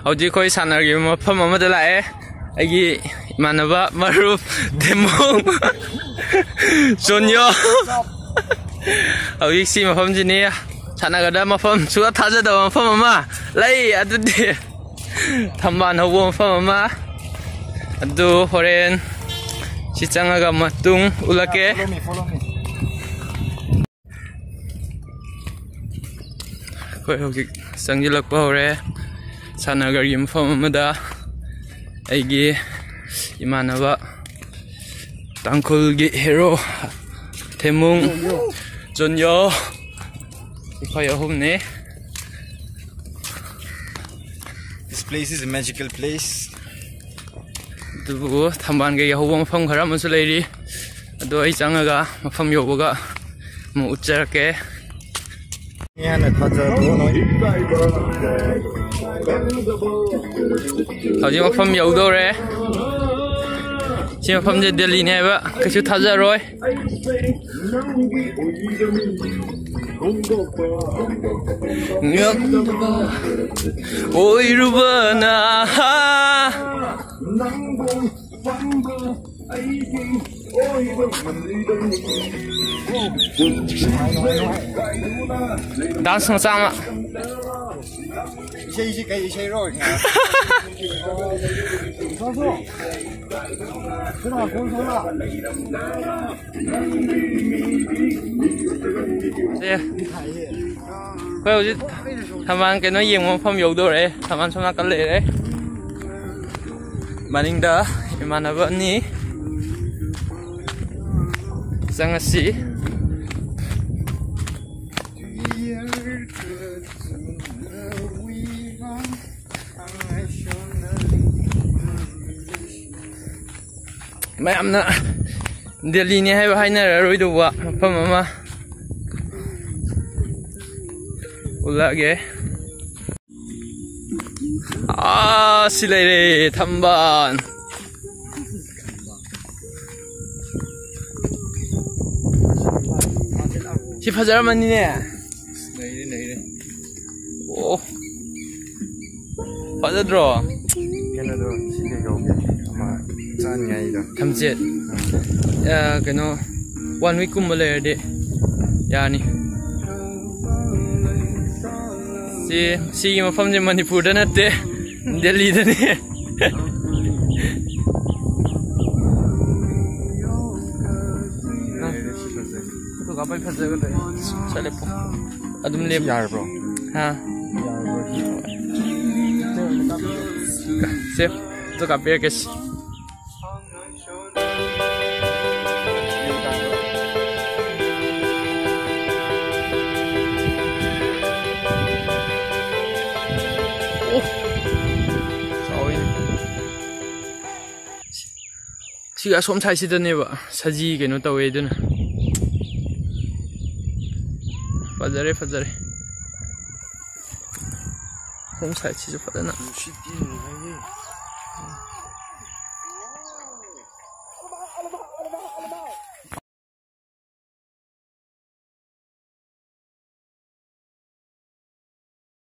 Howji koi sanar gi mafam amada lae agi manaba maruf demo Sonyo howji si mafam jini sanagada mafam suga taja da mafam ama lai adudi tamban hawo mafam ama adu horen si changaga matung ulake follow me. Koi howji sangjilak pa hore Sanagar gi mafam amada aigi imanaba tangkul gi hero Temung Jonyo ikhoi ahum ne. This place is a magical place. Du thamban ge yahu mafam khara masu leiri ado ai changaga mafam yobaga mu ucharake Yana taja do howji mafam yodore si mafam je Delhi ne ba kachu thaja roi oi rubana dance sama 이제 가이 이제로. Koi howji thaman cái nó yeng mafam yodore thaman somna kal le re maningda imanaba ni sangasi mayamna Delhi ni hai hai na roi do wa mafam ama ulage silai tamban si fajar mani ne naire oh fajar dro Yana do sige go ama chan ngai da. thamjet kano 1 week kum le de yani si mafam je Manipur da natte Delhi da ne to ga pai fajar ga chale po adum le Yar bro. ha se to ga pe ke siga som thai si dane ba saji keno tawe dun fajare som thai si jo padana